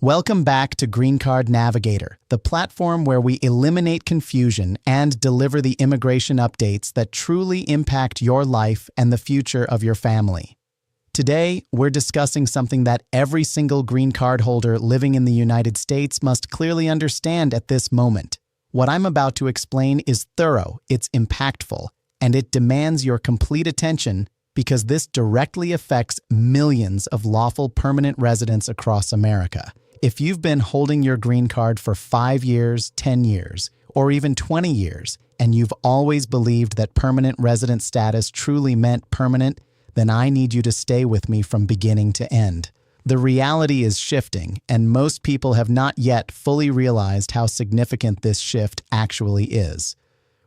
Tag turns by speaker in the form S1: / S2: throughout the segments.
S1: Welcome back to Green Card Navigator, the platform where we eliminate confusion and deliver the immigration updates that truly impact your life and the future of your family. Today, we're discussing something that every single green card holder living in the United States must clearly understand at this moment. What I'm about to explain is thorough, it's impactful, and it demands your complete attention because this directly affects millions of lawful permanent residents across America. If you've been holding your green card for 5 years, 10 years, or even 20 years, and you've always believed that permanent resident status truly meant permanent, then I need you to stay with me from beginning to end. The reality is shifting, and most people have not yet fully realized how significant this shift actually is.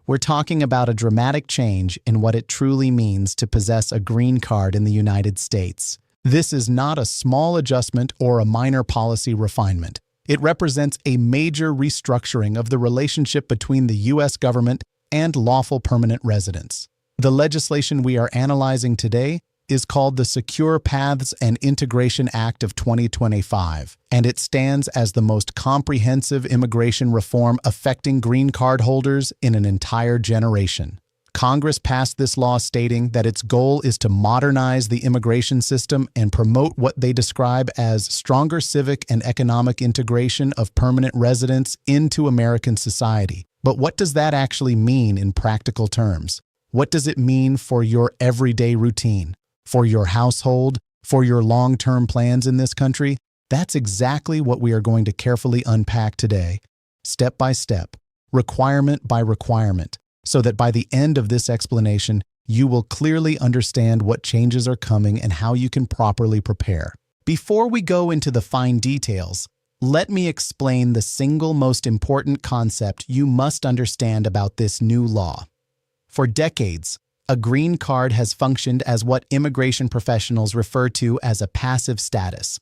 S1: We're talking about a dramatic change in what it truly means to possess a green card in the United States. This is not a small adjustment or a minor policy refinement. It represents a major restructuring of the relationship between the U.S. government and lawful permanent residents. The legislation we are analyzing today is called the Secure Paths and Integration Act of 2025, and it stands as the most comprehensive immigration reform affecting green card holders in an entire generation. Congress passed this law stating that its goal is to modernize the immigration system and promote what they describe as stronger civic and economic integration of permanent residents into American society. But what does that actually mean in practical terms? What does it mean for your everyday routine, for your household, for your long-term plans in this country? That's exactly what we are going to carefully unpack today, step by step, requirement by requirement, so that by the end of this explanation, you will clearly understand what changes are coming and how you can properly prepare. Before we go into the fine details, let me explain the single most important concept you must understand about this new law. For decades, a green card has functioned as what immigration professionals refer to as a passive status.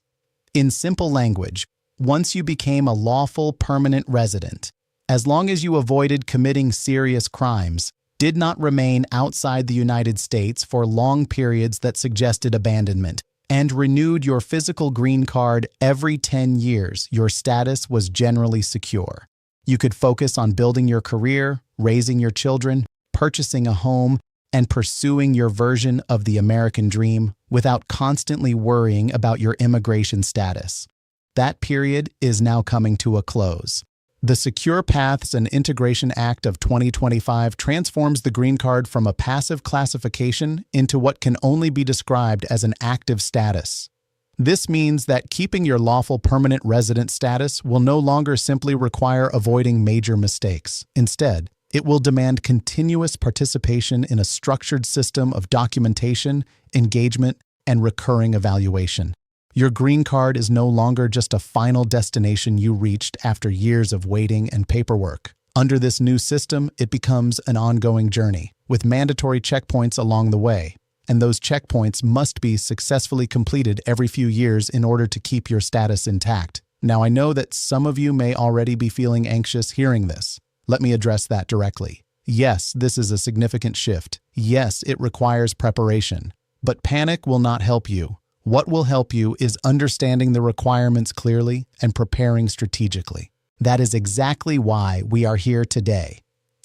S1: In simple language, once you became a lawful permanent resident, as long as you avoided committing serious crimes, did not remain outside the United States for long periods that suggested abandonment, and renewed your physical green card every 10 years, your status was generally secure. You could focus on building your career, raising your children, purchasing a home, and pursuing your version of the American dream without constantly worrying about your immigration status. That period is now coming to a close. The Secure Paths and Integration Act of 2025 transforms the green card from a passive classification into what can only be described as an active status. This means that keeping your lawful permanent resident status will no longer simply require avoiding major mistakes. Instead, it will demand continuous participation in a structured system of documentation, engagement, and recurring evaluation. Your green card is no longer just a final destination you reached after years of waiting and paperwork. Under this new system, it becomes an ongoing journey, with mandatory checkpoints along the way. And those checkpoints must be successfully completed every few years in order to keep your status intact. Now, I know that some of you may already be feeling anxious hearing this. Let me address that directly. Yes, this is a significant shift. Yes, it requires preparation. But panic will not help you. What will help you is understanding the requirements clearly and preparing strategically. That is exactly why we are here today.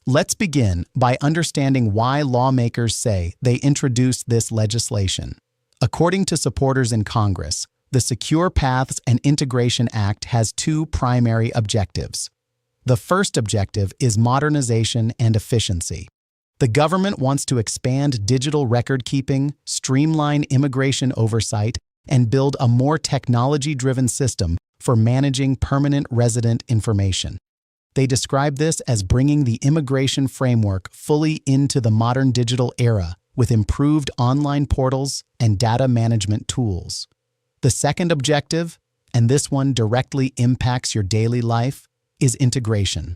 S1: Let's begin by understanding why lawmakers say they introduced this legislation. According to supporters in Congress, the Secure Paths and Integration Act has two primary objectives. The first objective is modernization and efficiency. The government wants to expand digital record-keeping, streamline immigration oversight, and build a more technology-driven system for managing permanent resident information. They describe this as bringing the immigration framework fully into the modern digital era with improved online portals and data management tools. The second objective, and this one directly impacts your daily life, is integration.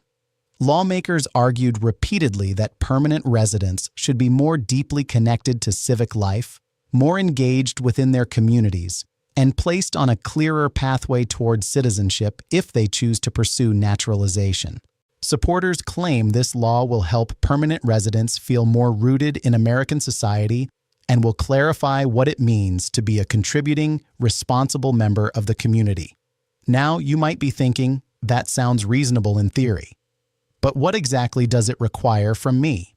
S1: Lawmakers argued repeatedly that permanent residents should be more deeply connected to civic life, more engaged within their communities, and placed on a clearer pathway toward citizenship if they choose to pursue naturalization. Supporters claim this law will help permanent residents feel more rooted in American society and will clarify what it means to be a contributing, responsible member of the community. Now you might be thinking, that sounds reasonable in theory. But what exactly does it require from me?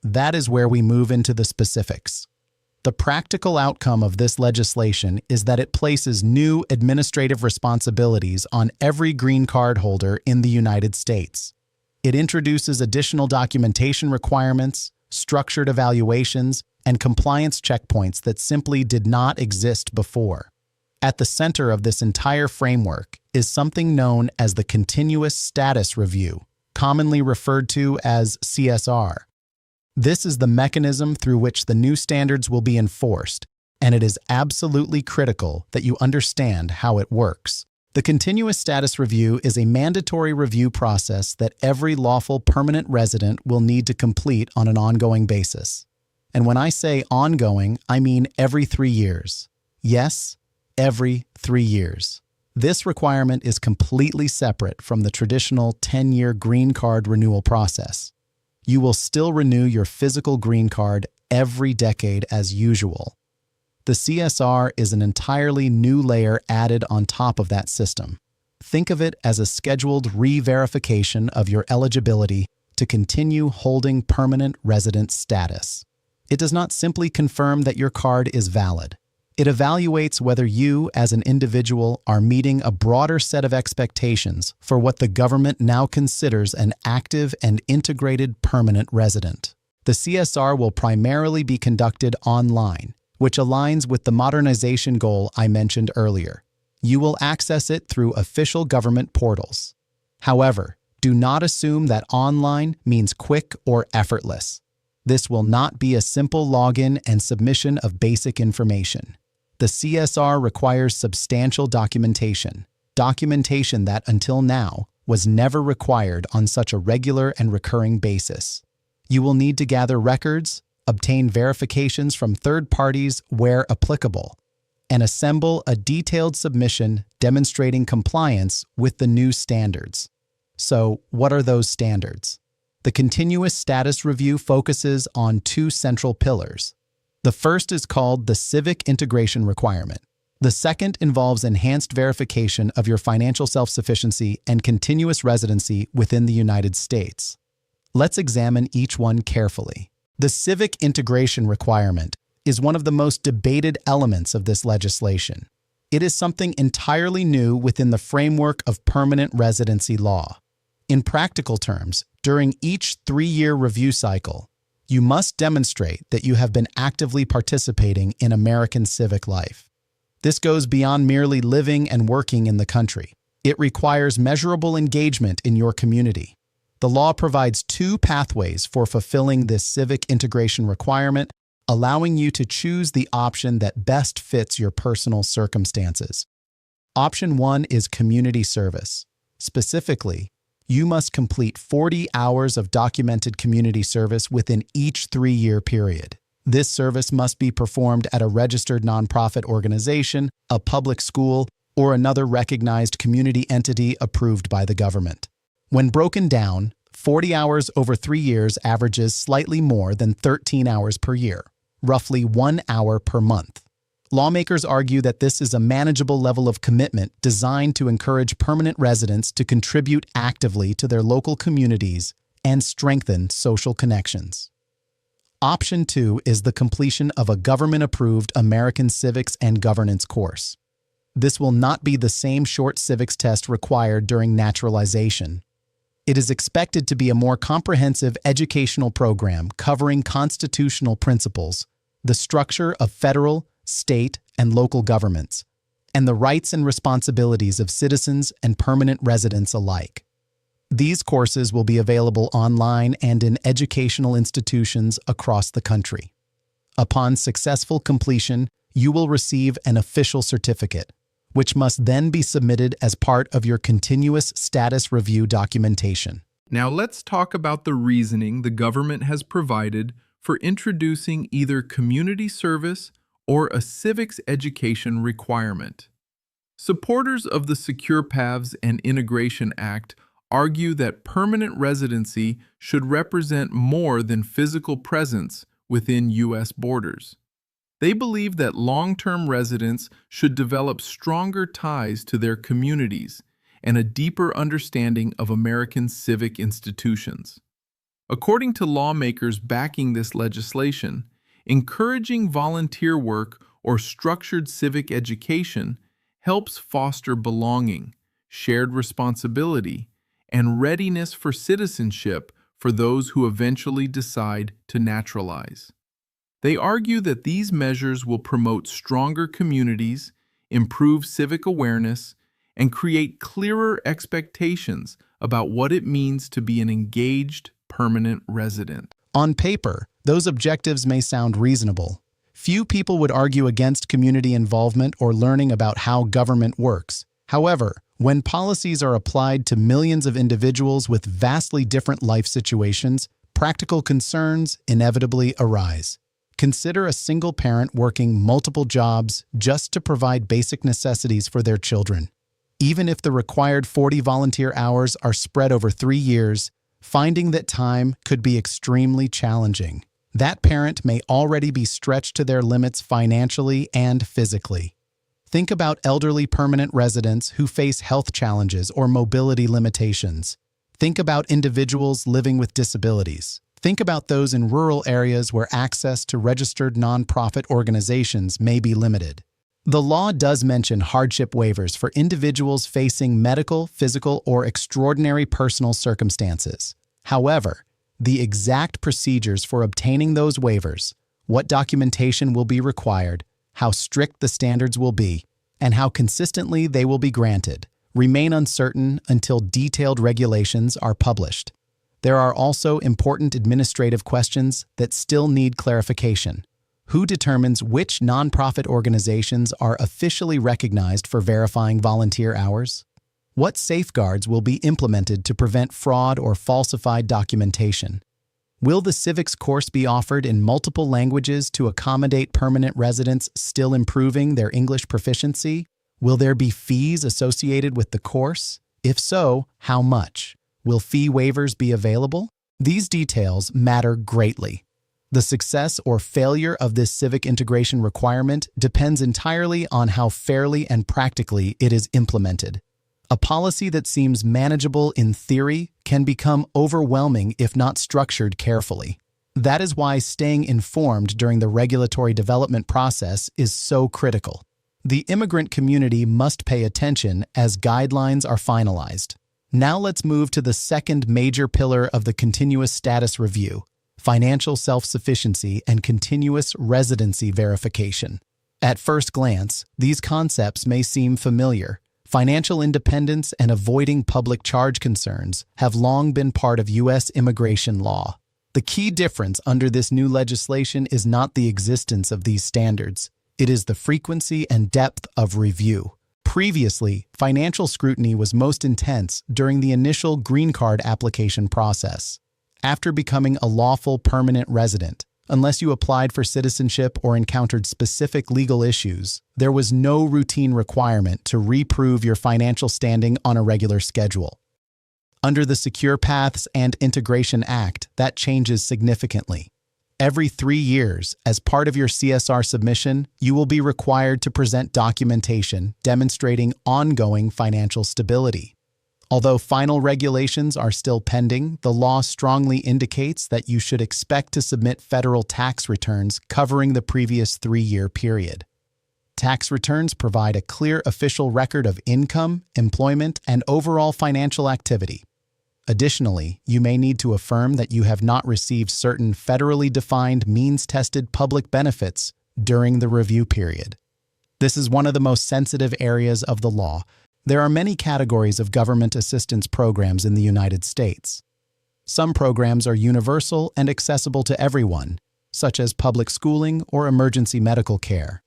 S1: That is where we move into the specifics. The practical outcome of this legislation is that it places new administrative responsibilities on every green card holder in the United States. It introduces additional documentation requirements, structured evaluations, and compliance checkpoints that simply did not exist before. At the center of this entire framework is something known as the Continuous Status Review, commonly referred to as CSR. This is the mechanism through which the new standards will be enforced, and it is absolutely critical that you understand how it works. The Continuous Status Review is a mandatory review process that every lawful permanent resident will need to complete on an ongoing basis. And when I say ongoing, I mean every 3 years. Yes, every 3 years. This requirement is completely separate from the traditional 10-year green card renewal process. You will still renew your physical green card every decade as usual. The CSR is an entirely new layer added on top of that system. Think of it as a scheduled re-verification of your eligibility to continue holding permanent resident status. It does not simply confirm that your card is valid. It evaluates whether you, as an individual, are meeting a broader set of expectations for what the government now considers an active and integrated permanent resident. The CSR will primarily be conducted online, which aligns with the modernization goal I mentioned earlier. You will access it through official government portals. However, do not assume that online means quick or effortless. This will not be a simple login and submission of basic information. The CSR requires substantial documentation that until now was never required on such a regular and recurring basis. You will need to gather records, obtain verifications from third parties where applicable, and assemble a detailed submission demonstrating compliance with the new standards. So, what are those standards? The Continuous Status Review focuses on 2 central pillars. The first is called the Civic Integration Requirement. The second involves enhanced verification of your financial self-sufficiency and continuous residency within the United States. Let's examine each one carefully. The Civic Integration Requirement is one of the most debated elements of this legislation. It is something entirely new within the framework of permanent residency law. In practical terms, during each 3-year review cycle, you must demonstrate that you have been actively participating in American civic life. This goes beyond merely living and working in the country. It requires measurable engagement in your community. The law provides 2 pathways for fulfilling this civic integration requirement, allowing you to choose the option that best fits your personal circumstances. Option 1 is community service. Specifically, you must complete 40 hours of documented community service within each 3-year period. This service must be performed at a registered nonprofit organization, a public school, or another recognized community entity approved by the government. When broken down, 40 hours over 3 years averages slightly more than 13 hours per year, roughly 1 hour per month. Lawmakers argue that this is a manageable level of commitment designed to encourage permanent residents to contribute actively to their local communities and strengthen social connections. Option 2 is the completion of a government-approved American Civics and Governance course. This will not be the same short civics test required during naturalization. It is expected to be a more comprehensive educational program covering constitutional principles, the structure of federal, state, and local governments, and the rights and responsibilities of citizens and permanent residents alike. These courses will be available online and in educational institutions across the country. Upon successful completion, you will receive an official certificate, which must then be submitted as part of your continuous status review documentation.
S2: Now let's talk about the reasoning the government has provided for introducing either community service or a civics education requirement. Supporters of the Secure Paths and Integration Act argue that permanent residency should represent more than physical presence within U.S. borders. They believe that long-term residents should develop stronger ties to their communities and a deeper understanding of American civic institutions. According to lawmakers backing this legislation, encouraging volunteer work or structured civic education helps foster belonging, shared responsibility, and readiness for citizenship for those who eventually decide to naturalize. They argue that these measures will promote stronger communities, improve civic awareness, and create clearer expectations about what it means to be an engaged, permanent resident.
S1: On paper, those objectives may sound reasonable. Few people would argue against community involvement or learning about how government works. However, when policies are applied to millions of individuals with vastly different life situations, practical concerns inevitably arise. Consider a single parent working multiple jobs just to provide basic necessities for their children. Even if the required 40 volunteer hours are spread over 3 years, finding that time could be extremely challenging. That parent may already be stretched to their limits financially and physically. Think about elderly permanent residents who face health challenges or mobility limitations. Think about individuals living with disabilities. Think about those in rural areas where access to registered nonprofit organizations may be limited. The law does mention hardship waivers for individuals facing medical, physical, or extraordinary personal circumstances. However, the exact procedures for obtaining those waivers, what documentation will be required, how strict the standards will be, and how consistently they will be granted, remain uncertain until detailed regulations are published. There are also important administrative questions that still need clarification. Who determines which nonprofit organizations are officially recognized for verifying volunteer hours? What safeguards will be implemented to prevent fraud or falsified documentation? Will the civics course be offered in multiple languages to accommodate permanent residents still improving their English proficiency? Will there be fees associated with the course? If so, how much? Will fee waivers be available? These details matter greatly. The success or failure of this civic integration requirement depends entirely on how fairly and practically it is implemented. A policy that seems manageable in theory can become overwhelming if not structured carefully. That is why staying informed during the regulatory development process is so critical. The immigrant community must pay attention as guidelines are finalized. Now let's move to the second major pillar of the continuous status review: financial self-sufficiency and continuous residency verification. At first glance, these concepts may seem familiar. Financial independence and avoiding public charge concerns have long been part of U.S. immigration law. The key difference under this new legislation is not the existence of these standards. It is the frequency and depth of review. Previously, financial scrutiny was most intense during the initial green card application process. After becoming a lawful permanent resident, unless you applied for citizenship or encountered specific legal issues, there was no routine requirement to reprove your financial standing on a regular schedule. Under the Secure Paths and Integration Act, that changes significantly. Every 3 years, as part of your CSR submission, you will be required to present documentation demonstrating ongoing financial stability. Although final regulations are still pending, the law strongly indicates that you should expect to submit federal tax returns covering the previous 3-year period. Tax returns provide a clear official record of income, employment, and overall financial activity. Additionally, you may need to affirm that you have not received certain federally defined means-tested public benefits during the review period. This is one of the most sensitive areas of the law. There are many categories of government assistance programs in the United States. Some programs are universal and accessible to everyone, such as public schooling or emergency medical care.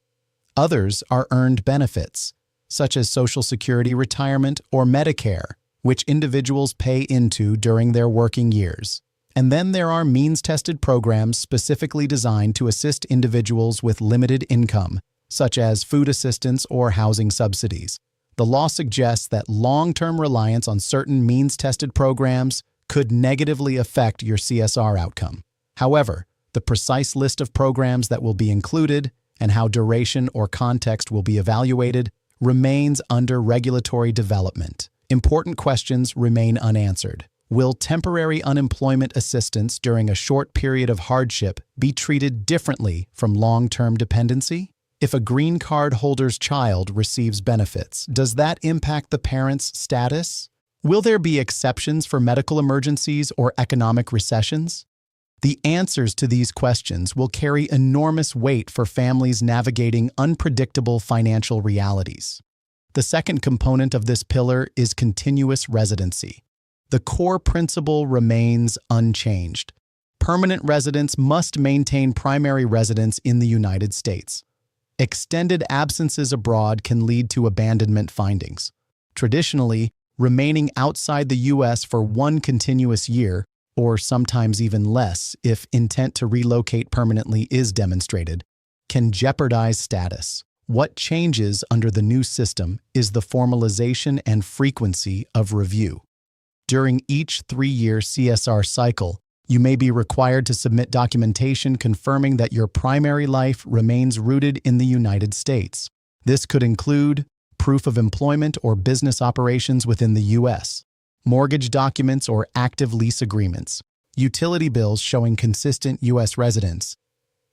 S1: Others are earned benefits, such as Social Security retirement or Medicare, which individuals pay into during their working years. And then there are means-tested programs specifically designed to assist individuals with limited income, such as food assistance or housing subsidies. The law suggests that long-term reliance on certain means-tested programs could negatively affect your CSR outcome. However, the precise list of programs that will be included and how duration or context will be evaluated remains under regulatory development. Important questions remain unanswered. Will temporary unemployment assistance during a short period of hardship be treated differently from long-term dependency? If a green card holder's child receives benefits, does that impact the parent's status? Will there be exceptions for medical emergencies or economic recessions? The answers to these questions will carry enormous weight for families navigating unpredictable financial realities. The second component of this pillar is continuous residency. The core principle remains unchanged. Permanent residents must maintain primary residence in the United States. Extended absences abroad can lead to abandonment findings. Traditionally, remaining outside the U.S. for one continuous year, or sometimes even less if intent to relocate permanently is demonstrated, can jeopardize status. What changes under the new system is the formalization and frequency of review. During each 3-year CSR cycle, you may be required to submit documentation confirming that your primary life remains rooted in the United States. This could include proof of employment or business operations within the U.S., mortgage documents or active lease agreements, utility bills showing consistent U.S. residence,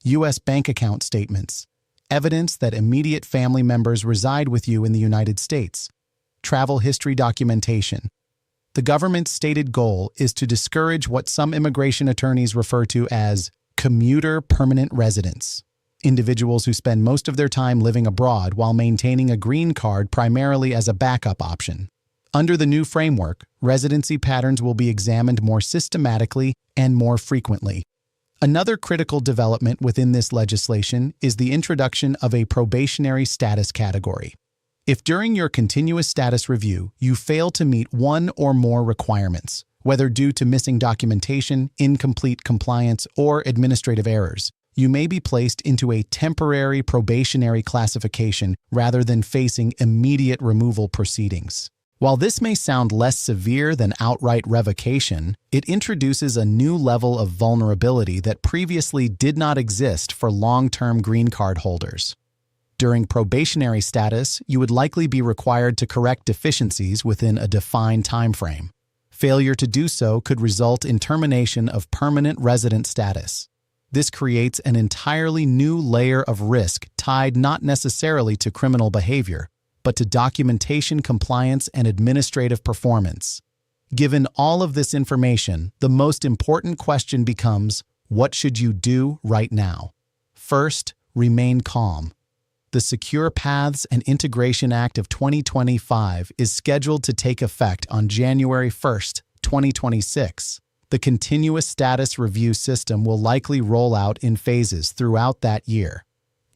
S1: U.S. bank account statements, evidence that immediate family members reside with you in the United States, travel history documentation. The government's stated goal is to discourage what some immigration attorneys refer to as commuter permanent residents, individuals who spend most of their time living abroad while maintaining a green card primarily as a backup option. Under the new framework, residency patterns will be examined more systematically and more frequently. Another critical development within this legislation is the introduction of a probationary status category. If during your continuous status review you fail to meet one or more requirements, whether due to missing documentation, incomplete compliance, or administrative errors, you may be placed into a temporary probationary classification rather than facing immediate removal proceedings. While this may sound less severe than outright revocation, it introduces a new level of vulnerability that previously did not exist for long-term green card holders. During probationary status, you would likely be required to correct deficiencies within a defined time frame. Failure to do so could result in termination of permanent resident status. This creates an entirely new layer of risk tied not necessarily to criminal behavior, but to documentation compliance and administrative performance. Given all of this information, the most important question becomes, what should you do right now? First, remain calm. The Secure Paths and Integration Act of 2025 is scheduled to take effect on January 1, 2026. The continuous status review system will likely roll out in phases throughout that year.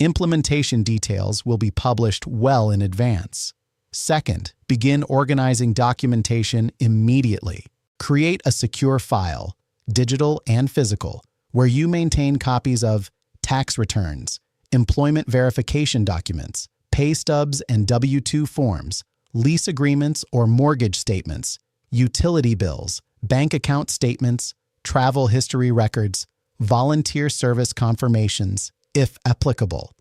S1: Implementation details will be published well in advance. Second, begin organizing documentation immediately. Create a secure file, digital and physical, where you maintain copies of tax returns, employment verification documents, pay stubs and W-2 forms, lease agreements or mortgage statements, utility bills, bank account statements, travel history records, volunteer service confirmations, if applicable.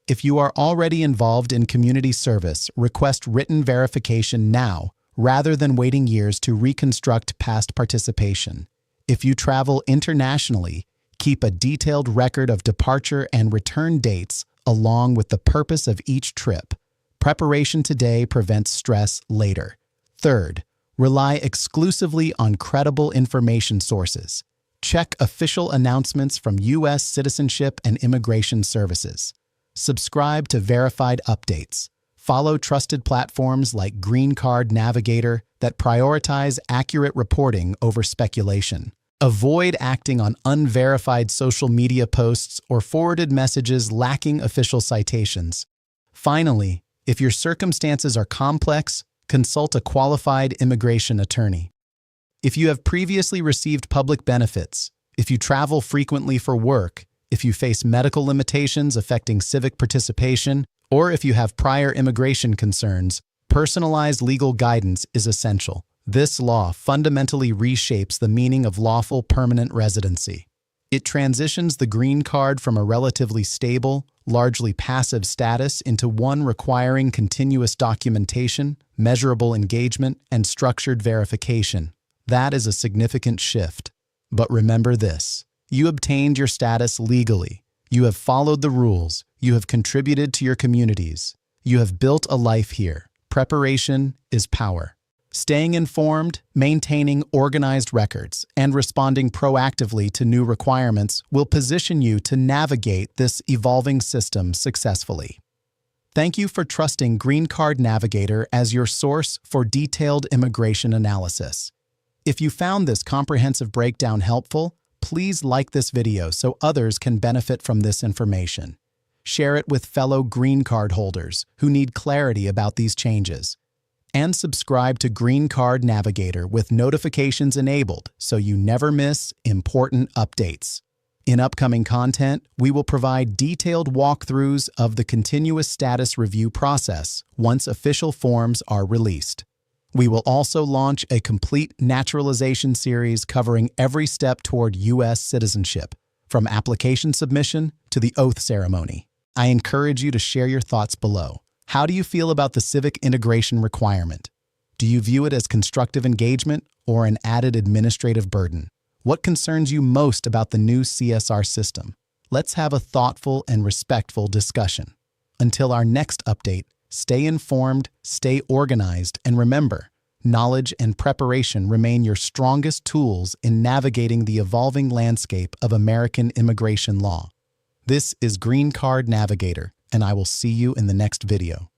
S1: If you are already involved in community service, request written verification now rather than waiting years to reconstruct past participation. If you travel internationally, keep a detailed record of departure and return dates along with the purpose of each trip. Preparation today prevents stress later. Third, rely exclusively on credible information sources. Check official announcements from U.S. Citizenship and Immigration Services. Subscribe to verified updates. Follow trusted platforms like Green Card Navigator that prioritize accurate reporting over speculation. Avoid acting on unverified social media posts or forwarded messages lacking official citations. Finally, if your circumstances are complex, consult a qualified immigration attorney. If you have previously received public benefits, if you travel frequently for work, if you face medical limitations affecting civic participation, or if you have prior immigration concerns, personalized legal guidance is essential. This law fundamentally reshapes the meaning of lawful permanent residency. It transitions the green card from a relatively stable, largely passive status into one requiring continuous documentation, measurable engagement, and structured verification. That is a significant shift. But remember this: you obtained your status legally. You have followed the rules. You have contributed to your communities. You have built a life here. Preparation is power. Staying informed, maintaining organized records, and responding proactively to new requirements will position you to navigate this evolving system successfully. Thank you for trusting Green Card Navigator as your source for detailed immigration analysis. If you found this comprehensive breakdown helpful, please like this video so others can benefit from this information. Share it with fellow Green Card holders who need clarity about these changes. And subscribe to Green Card Navigator with notifications enabled so you never miss important updates. In upcoming content, we will provide detailed walkthroughs of the continuous status review process once official forms are released. We will also launch a complete naturalization series covering every step toward U.S. citizenship, from application submission to the oath ceremony. I encourage you to share your thoughts below. How do you feel about the civic integration requirement? Do you view it as constructive engagement or an added administrative burden? What concerns you most about the new CSR system? Let's have a thoughtful and respectful discussion. Until our next update, stay informed, stay organized, and remember, knowledge and preparation remain your strongest tools in navigating the evolving landscape of American immigration law. This is Green Card Navigator, and I will see you in the next video.